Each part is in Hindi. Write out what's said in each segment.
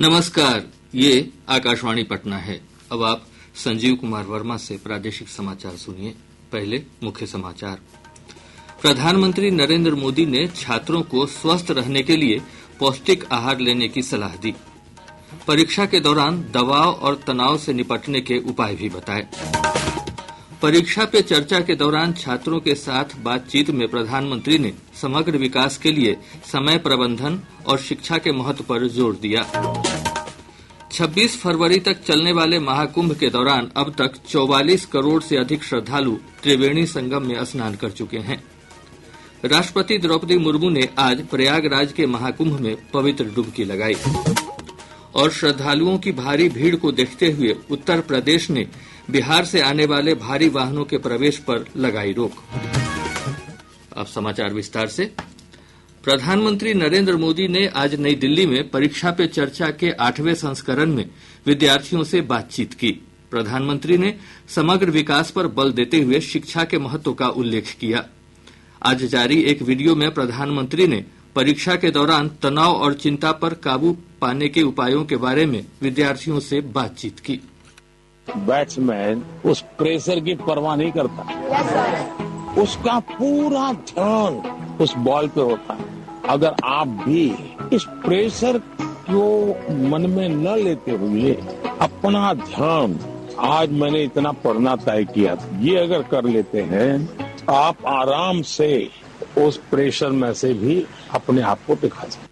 नमस्कार, ये आकाशवाणी पटना है। अब आप संजीव कुमार वर्मा से प्रादेशिक समाचार सुनिए। पहले मुख्य समाचार। प्रधानमंत्री नरेंद्र मोदी ने छात्रों को स्वस्थ रहने के लिए पौष्टिक आहार लेने की सलाह दी। परीक्षा के दौरान दबाव और तनाव से निपटने के उपाय भी बताए। परीक्षा पे चर्चा के दौरान छात्रों के साथ बातचीत में प्रधानमंत्री ने समग्र विकास के लिए समय प्रबंधन और शिक्षा के महत्व पर जोर दिया। 26 फरवरी तक चलने वाले महाकुंभ के दौरान अब तक 44 करोड़ से अधिक श्रद्धालु त्रिवेणी संगम में स्नान कर चुके हैं। राष्ट्रपति द्रौपदी मुर्मू ने आज प्रयागराज के महाकुंभ में पवित्र डुबकी लगाई। और श्रद्धालुओं की भारी भीड़ को देखते हुए उत्तर प्रदेश ने बिहार से आने वाले भारी वाहनों के प्रवेश पर लगाई रोक। अब समाचार विस्तार से। प्रधानमंत्री नरेंद्र मोदी ने आज नई दिल्ली में परीक्षा पे चर्चा के 8वें संस्करण में विद्यार्थियों से बातचीत की। प्रधानमंत्री ने समग्र विकास पर बल देते हुए शिक्षा के महत्व का उल्लेख किया। आज जारी एक वीडियो में प्रधानमंत्री ने परीक्षा के दौरान तनाव और चिंता पर काबू पाने के उपायों के बारे में विद्यार्थियों से बातचीत की। बैट्समैन उस प्रेशर की परवाह नहीं करता। उसका पूरा ध्यान उस बॉल पे होता है। अगर आप भी इस प्रेशर को मन में न लेते हुए अपना ध्यान, आज मैंने इतना पढ़ना तय किया, ये अगर कर लेते हैं, आप आराम से उस प्रेशर में से भी अपने आप को दिखा सकते।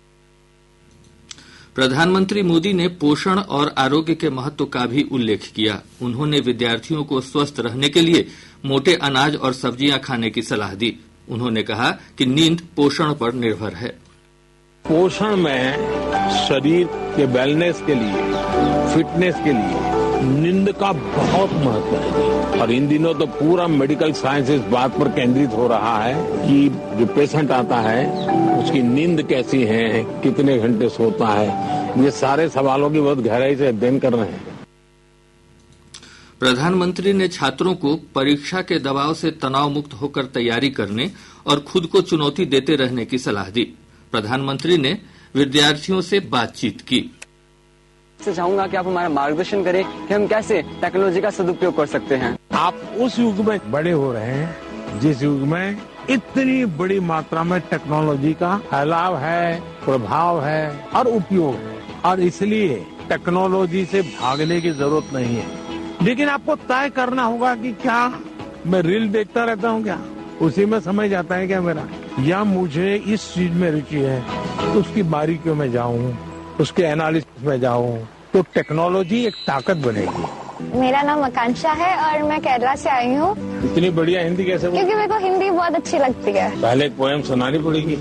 प्रधानमंत्री मोदी ने पोषण और आरोग्य के महत्व का भी उल्लेख किया। उन्होंने विद्यार्थियों को स्वस्थ रहने के लिए मोटे अनाज और सब्जियां खाने की सलाह दी। उन्होंने कहा कि नींद पोषण पर निर्भर है। पोषण में शरीर के वेलनेस के लिए, फिटनेस के लिए नींद का बहुत महत्व है। और इन दिनों तो पूरा मेडिकल साइंस इस बात पर केंद्रित हो रहा है कि जो पेशेंट आता है उसकी नींद कैसी है, कितने घंटे सोता है। ये सारे सवालों की बहुत गहराई से अध्ययन कर रहे हैं। प्रधानमंत्री ने छात्रों को परीक्षा के दबाव से तनाव मुक्त होकर तैयारी करने और खुद को चुनौती देते रहने की सलाह दी। प्रधानमंत्री ने विद्यार्थियों से बातचीत की। से चाहूंगा कि आप हमारा मार्गदर्शन करें कि हम कैसे टेक्नोलॉजी का सदुपयोग कर सकते हैं। आप उस युग में बड़े हो रहे हैं जिस युग में इतनी बड़ी मात्रा में टेक्नोलॉजी का फैलाव है, प्रभाव है और उपयोग है। और इसलिए टेक्नोलॉजी से भागने की जरूरत नहीं है। लेकिन आपको तय करना होगा कि क्या मैं रील देखता रहता हूँ, क्या उसी में समय जाता है क्या मेरा, या मुझे इस चीज में रुचि है तो उसकी बारीकियों में जाऊँ, उसके एनालिसिस में जाऊँ, तो टेक्नोलॉजी एक ताकत बनेगी। मेरा नाम आकांक्षा है और मैं केरला से आई हूँ। इतनी बढ़िया हिंदी कैसे? क्योंकि मेरे को हिंदी बहुत अच्छी लगती है। पहले एक पोएम सुनानी पड़ेगी।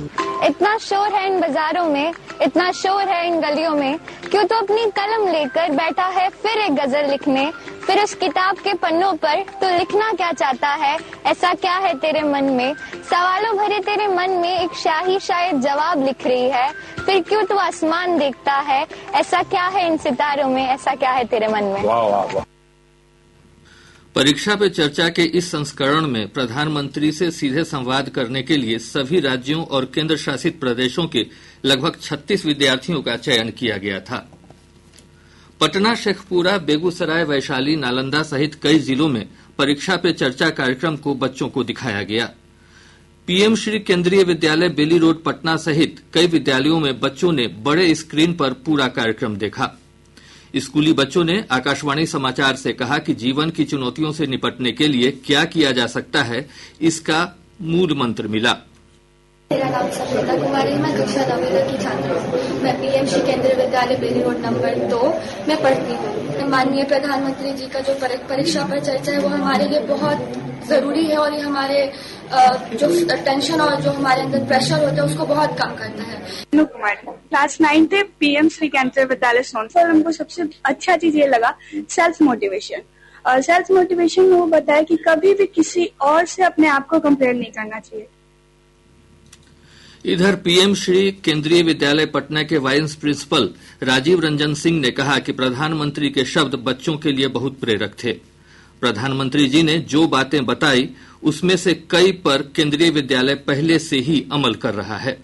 इतना शोर है इन बाजारों में, इतना शोर है इन गलियों में, क्यों तो अपनी कलम लेकर बैठा है फिर एक गजल लिखने। फिर उस किताब के पन्नों पर तो लिखना क्या चाहता है, ऐसा क्या है तेरे मन में। सवालों भरे तेरे मन में एक शाही शायद जवाब लिख रही है। फिर क्यों तू आसमान देखता है, ऐसा क्या है इन सितारों में, ऐसा क्या है तेरे मन में। वाह वाह वाह। परीक्षा पे चर्चा के इस संस्करण में प्रधानमंत्री से सीधे संवाद करने के लिए सभी राज्यों और केंद्र शासित प्रदेशों के लगभग 36 विद्यार्थियों का चयन किया गया था। पटना, शेखपुरा, बेगूसराय, वैशाली, नालंदा सहित कई जिलों में परीक्षा पे चर्चा कार्यक्रम को बच्चों को दिखाया गया। पीएम श्री केंद्रीय विद्यालय बेली रोड पटना सहित कई विद्यालयों में बच्चों ने बड़े स्क्रीन पर पूरा कार्यक्रम देखा। स्कूली बच्चों ने आकाशवाणी समाचार से कहा कि जीवन की चुनौतियों से निपटने के लिए क्या किया जा सकता है, इसका मूल मंत्र मिला। मेरा नाम सफेदा कुमारी, मैं कक्षा 9वीं की छात्र हूँ। मैं पीएम श्री केंद्रीय विद्यालय बेली रोड नंबर 2 में पढ़ती हूँ। माननीय प्रधानमंत्री जी का जो परीक्षा पर चर्चा है वो हमारे लिए बहुत जरूरी है और ये हमारे जो टेंशन और जो हमारे अंदर प्रेशर होता है उसको बहुत कम करता है। क्लास 9 थे, पीएम श्री केंद्रीय विद्यालय सोनपुर। हमको सबसे अच्छा चीज ये लगा सेल्फ मोटिवेशन। और सेल्फ मोटिवेशन में वो बताया कि कभी भी किसी और से अपने आप को कंपेयर नहीं करना चाहिए। इधर पीएम श्री केंद्रीय विद्यालय पटना के वाइस प्रिंसिपल राजीव रंजन सिंह ने कहा कि प्रधानमंत्री के शब्द बच्चों के लिए बहुत प्रेरक थे। प्रधानमंत्री जी ने जो बातें बताई उसमें से कई पर केंद्रीय विद्यालय पहले से ही अमल कर रहा है।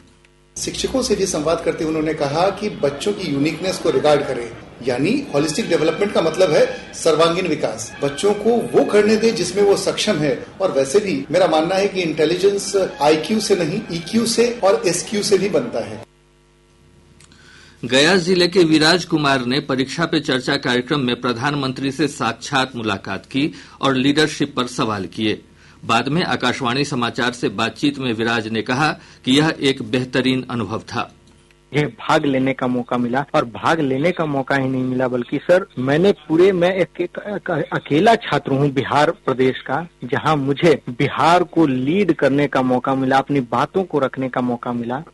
शिक्षकों से भी संवाद करते हुए उन्होंने कहा कि बच्चों की यूनिकनेस को रिगार्ड करें, यानी होलिस्टिक डेवलपमेंट का मतलब है सर्वांगीण विकास। बच्चों को वो करने दे जिसमें वो सक्षम है। और वैसे भी मेरा मानना है कि इंटेलिजेंस IQ से नहीं EQ से और SQ से भी बनता है। गया जिले के विराज कुमार ने परीक्षा पे चर्चा कार्यक्रम में प्रधानमंत्री से साक्षात मुलाकात की और लीडरशिप पर सवाल किए। बाद में आकाशवाणी समाचार से बातचीत में विराज ने कहा कि यह एक बेहतरीन अनुभव था। ये भाग लेने का मौका मिला, और भाग लेने का मौका ही नहीं मिला बल्कि सर मैं अकेला छात्र हूँ बिहार प्रदेश का, जहाँ मुझे बिहार को लीड करने का मौका मिला, अपनी बातों को रखने का मौका मिला।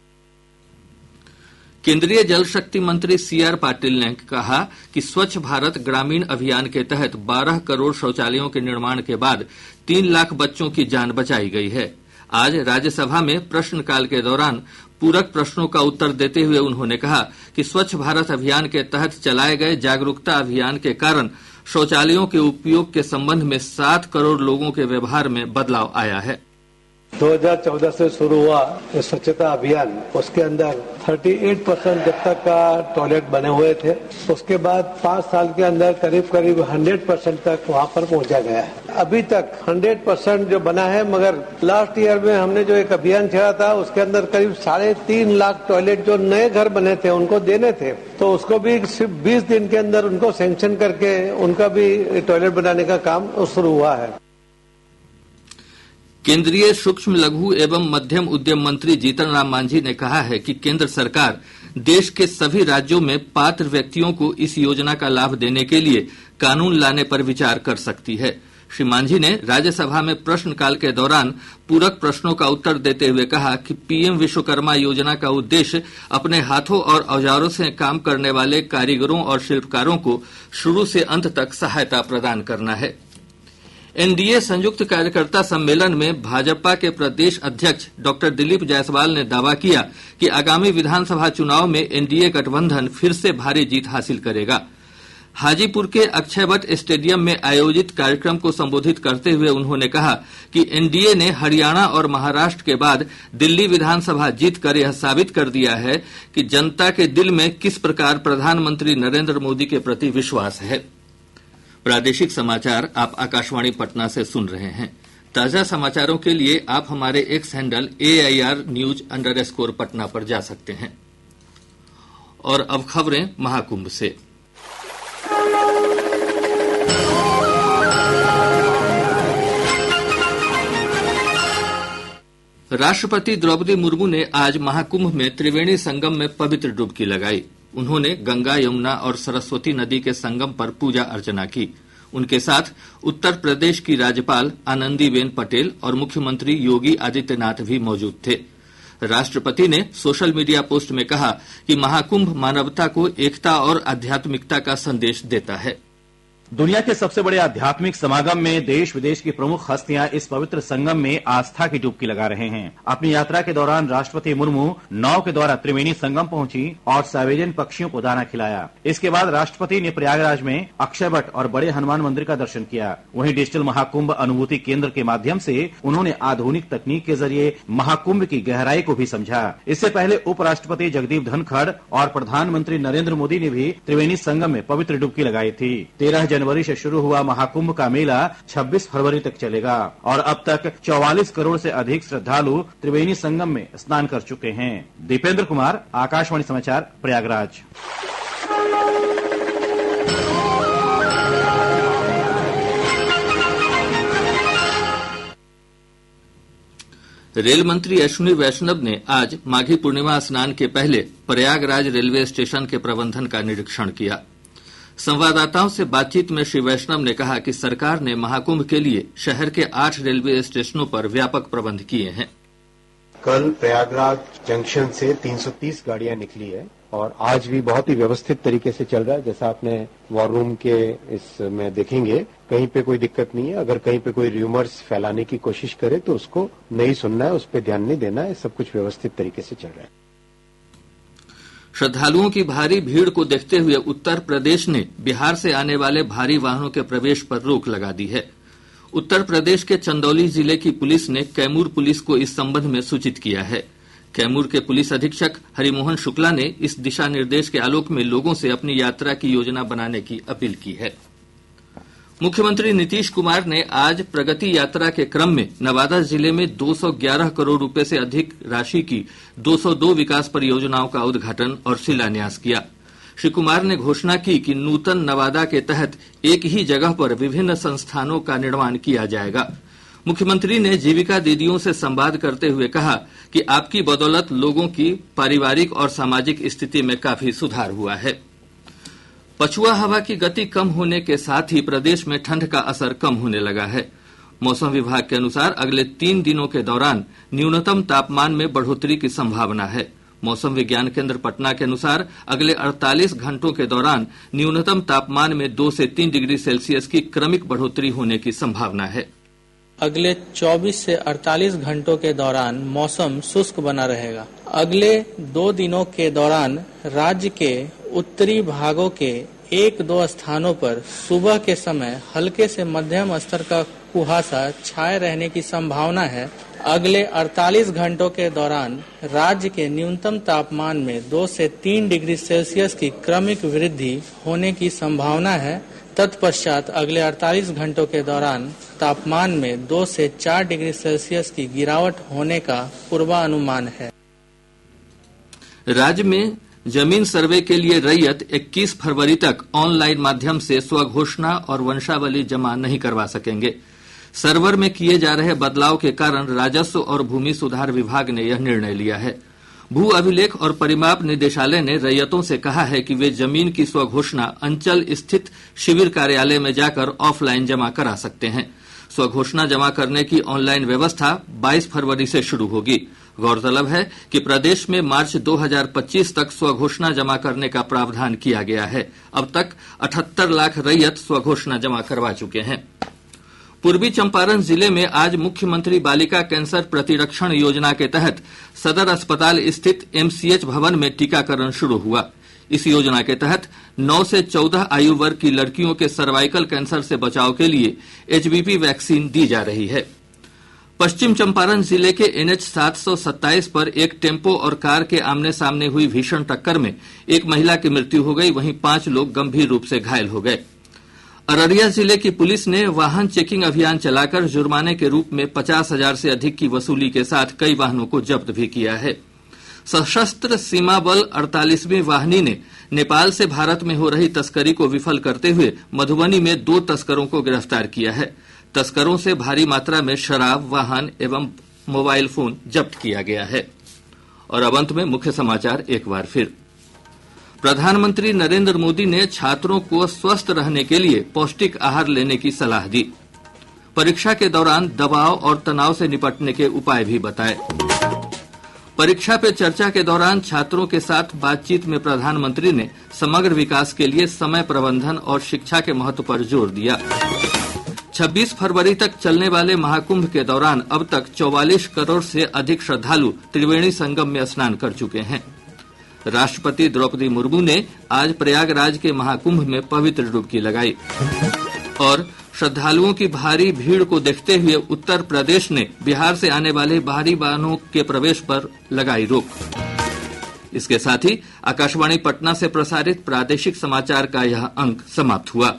केंद्रीय जल शक्ति मंत्री CR पाटिल ने कहा कि स्वच्छ भारत ग्रामीण अभियान के तहत 12 करोड़ शौचालयों के निर्माण के बाद 3 लाख बच्चों की जान बचाई गई है। आज राज्यसभा में प्रश्नकाल के दौरान पूरक प्रश्नों का उत्तर देते हुए उन्होंने कहा कि स्वच्छ भारत अभियान के तहत चलाए गए जागरूकता अभियान के कारण शौचालयों के उपयोग के संबंध में 7 करोड़ लोगों के व्यवहार में बदलाव आया है। 2014 से शुरू हुआ स्वच्छता अभियान, उसके अंदर 38% जब तक का टॉयलेट बने हुए थे, उसके बाद 5 साल के अंदर करीब 100% तक वहाँ पर पहुँचा गया है। अभी तक 100% जो बना है, मगर लास्ट ईयर में हमने जो एक अभियान चला था उसके अंदर करीब 3.5 लाख टॉयलेट जो नए घर बने थे उनको देने थे, तो उसको भी सिर्फ 20 दिन के अंदर उनको सैंक्शन करके उनका भी टॉयलेट बनाने का काम शुरू हुआ है। केंद्रीय सूक्ष्म लघु एवं मध्यम उद्यम मंत्री जीतन राम मांझी ने कहा है कि केंद्र सरकार देश के सभी राज्यों में पात्र व्यक्तियों को इस योजना का लाभ देने के लिए कानून लाने पर विचार कर सकती है। श्री मांझी ने राज्यसभा में प्रश्नकाल के दौरान पूरक प्रश्नों का उत्तर देते हुए कहा कि PM विश्वकर्मा योजना का उद्देश्य अपने हाथों और औजारों से काम करने वाले कारीगरों और शिल्पकारों को शुरू से अंत तक सहायता प्रदान करना है। NDA संयुक्त कार्यकर्ता सम्मेलन में भाजपा के प्रदेश अध्यक्ष डॉक्टर दिलीप जायसवाल ने दावा किया कि आगामी विधानसभा चुनाव में NDA गठबंधन फिर से भारी जीत हासिल करेगा। हाजीपुर के अक्षयवट स्टेडियम में आयोजित कार्यक्रम को संबोधित करते हुए उन्होंने कहा कि NDA ने हरियाणा और महाराष्ट्र के बाद दिल्ली विधानसभा जीतकर यह साबित कर दिया है कि जनता के दिल में किस प्रकार प्रधानमंत्री नरेंद्र मोदी के प्रति विश्वास है। प्रादेशिक समाचार आप आकाशवाणी पटना से सुन रहे हैं। ताजा समाचारों के लिए आप हमारे X हैंडल AIR_News_पटना पर जा सकते हैं। और अब खबरें महाकुंभ से। राष्ट्रपति द्रौपदी मुर्मू ने आज महाकुंभ में त्रिवेणी संगम में पवित्र डुबकी लगाई। उन्होंने गंगा, यमुना और सरस्वती नदी के संगम पर पूजा अर्चना की। उनके साथ उत्तर प्रदेश की राज्यपाल आनंदीबेन पटेल और मुख्यमंत्री योगी आदित्यनाथ भी मौजूद थे। राष्ट्रपति ने सोशल मीडिया पोस्ट में कहा कि महाकुंभ मानवता को एकता और आध्यात्मिकता का संदेश देता है। दुनिया के सबसे बड़े आध्यात्मिक समागम में देश विदेश की प्रमुख हस्तियां इस पवित्र संगम में आस्था की डुबकी लगा रहे हैं। अपनी यात्रा के दौरान राष्ट्रपति मुर्मू नाव के द्वारा त्रिवेणी संगम पहुंची और सार्वजनिक पक्षियों को दाना खिलाया। इसके बाद राष्ट्रपति ने प्रयागराज में अक्षयवट और बड़े हनुमान मंदिर का दर्शन किया। वहीं डिजिटल महाकुंभ अनुभूति केंद्र के माध्यम से उन्होंने आधुनिक तकनीक के जरिए महाकुंभ की गहराई को भी समझा। इससे पहले उपराष्ट्रपति जगदीप धनखड़ और प्रधानमंत्री नरेंद्र मोदी ने भी त्रिवेणी संगम में पवित्र डुबकी लगाई थी। 13 जनवरी से शुरू हुआ महाकुंभ का मेला 26 फरवरी तक चलेगा और अब तक 44 करोड़ से अधिक श्रद्धालु त्रिवेणी संगम में स्नान कर चुके हैं। दीपेंद्र कुमार, आकाशवाणी समाचार, प्रयागराज। रेल मंत्री अश्विनी वैष्णव ने आज माघी पूर्णिमा स्नान के पहले प्रयागराज रेलवे स्टेशन के प्रबंधन का निरीक्षण किया। संवाददाताओं से बातचीत में श्री वैष्णव ने कहा कि सरकार ने महाकुंभ के लिए शहर के 8 रेलवे स्टेशनों पर व्यापक प्रबंध किए हैं। कल प्रयागराज जंक्शन से 330 गाड़ियां निकली है और आज भी बहुत ही व्यवस्थित तरीके से चल रहा है। जैसा आपने वॉर रूम के इसमें देखेंगे, कहीं पे कोई दिक्कत नहीं है। अगर कहीं पे कोई र्यूमर्स फैलाने की कोशिश करे तो उसको नहीं सुनना है, उस पर ध्यान नहीं देना है। सब कुछ व्यवस्थित तरीके से चल रहा है। श्रद्धालुओं की भारी भीड़ को देखते हुए उत्तर प्रदेश ने बिहार से आने वाले भारी वाहनों के प्रवेश पर रोक लगा दी है। उत्तर प्रदेश के चंदौली जिले की पुलिस ने कैमूर पुलिस को इस संबंध में सूचित किया है। कैमूर के पुलिस अधीक्षक हरिमोहन शुक्ला ने इस दिशा निर्देश के आलोक में लोगों से अपनी यात्रा की योजना बनाने की अपील की है। मुख्यमंत्री नीतीश कुमार ने आज प्रगति यात्रा के क्रम में नवादा जिले में 211 करोड़ रुपए से अधिक राशि की 202 विकास परियोजनाओं का उद्घाटन और शिलान्यास किया। श्री कुमार ने घोषणा की कि नूतन नवादा के तहत एक ही जगह पर विभिन्न संस्थानों का निर्माण किया जाएगा। मुख्यमंत्री ने जीविका दीदियों से संवाद करते हुए कहा कि आपकी बदौलत लोगों की पारिवारिक और सामाजिक स्थिति में काफी सुधार हुआ है। पछुआ हवा की गति कम होने के साथ ही प्रदेश में ठंड का असर कम होने लगा है। मौसम विभाग के अनुसार अगले 3 दिनों के दौरान न्यूनतम तापमान में बढ़ोतरी की संभावना है। मौसम विज्ञान केंद्र पटना के अनुसार अगले 48 घंटों के दौरान न्यूनतम तापमान में 2 से 3 डिग्री सेल्सियस की क्रमिक बढ़ोतरी होने की संभावना है। अगले 24 से 48 घंटों के दौरान मौसम शुष्क बना रहेगा। अगले 2 दिनों के दौरान राज्य के उत्तरी भागों के 1-2 स्थानों पर सुबह के समय हल्के से मध्यम स्तर का कुहासा छाए रहने की संभावना है। अगले 48 घंटों के दौरान राज्य के न्यूनतम तापमान में 2 से 3 डिग्री सेल्सियस की क्रमिक वृद्धि होने की संभावना है। तत्पश्चात अगले 48 घंटों के दौरान तापमान में 2 से 4 डिग्री सेल्सियस की गिरावट होने का पूर्वानुमान है। राज्य में जमीन सर्वे के लिए रैयत 21 फरवरी तक ऑनलाइन माध्यम से स्वघोषणा और वंशावली जमा नहीं करवा सकेंगे। सर्वर में किए जा रहे बदलाव के कारण राजस्व और भूमि सुधार विभाग ने यह निर्णय लिया है। भू अभिलेख और परिमाप निदेशालय ने रैयतों से कहा है कि वे जमीन की स्वघोषणा अंचल स्थित शिविर कार्यालय में जाकर ऑफलाइन जमा करा सकते हैं। स्वघोषणा जमा करने की ऑनलाइन व्यवस्था 22 फरवरी से शुरू होगी। गौरतलब है कि प्रदेश में मार्च 2025 तक स्वघोषणा जमा करने का प्रावधान किया गया है। अब तक 78 लाख रैयत स्वघोषणा जमा करवा चुके हैं। पूर्वी चंपारण जिले में आज मुख्यमंत्री बालिका कैंसर प्रतिरक्षण योजना के तहत सदर अस्पताल स्थित एमसीएच भवन में टीकाकरण शुरू हुआ। इस योजना के तहत 9 से 14 आयु वर्ग की लड़कियों के सर्वाइकल कैंसर से बचाव के लिए एचबीपी वैक्सीन दी जा रही है। पश्चिम चंपारण जिले के एनएच 727 पर एक टेम्पो और कार के आमने सामने हुई भीषण टक्कर में एक महिला की मृत्यु हो गई, वहीं 5 लोग गंभीर रूप से घायल हो गए। अररिया जिले की पुलिस ने वाहन चेकिंग अभियान चलाकर जुर्माने के रूप में 50,000 से अधिक की वसूली के साथ कई वाहनों को जब्त भी किया है। सशस्त्र सीमा बल 48वीं वाहिनी ने नेपाल से भारत में हो रही तस्करी को विफल करते हुए मधुबनी में 2 तस्करों को गिरफ्तार किया है। तस्करों से भारी मात्रा में शराब, वाहन एवं मोबाइल फोन जब्त किया गया है। और अब अंत में मुख्य समाचार एक बार फिर। प्रधानमंत्री नरेंद्र मोदी ने छात्रों को स्वस्थ रहने के लिए पौष्टिक आहार लेने की सलाह दी। परीक्षा के दौरान दबाव और तनाव से निपटने के उपाय भी बताए। परीक्षा पे चर्चा के दौरान छात्रों के साथ बातचीत में प्रधानमंत्री ने समग्र विकास के लिए समय प्रबंधन और शिक्षा के महत्व पर जोर दिया। 26 फरवरी तक चलने वाले महाकुंभ के दौरान अब तक 44 करोड़ से अधिक श्रद्धालु त्रिवेणी संगम में स्नान कर चुके हैं। राष्ट्रपति द्रौपदी मुर्मू ने आज प्रयागराज के महाकुंभ में पवित्र डुबकी लगाई। और श्रद्धालुओं की भारी भीड़ को देखते हुए उत्तर प्रदेश ने बिहार से आने वाले बाहरी वाहनों के प्रवेश पर लगाई रोक। इसके साथ ही आकाशवाणी पटना से प्रसारित प्रादेशिक समाचार का यह अंक समाप्त हुआ।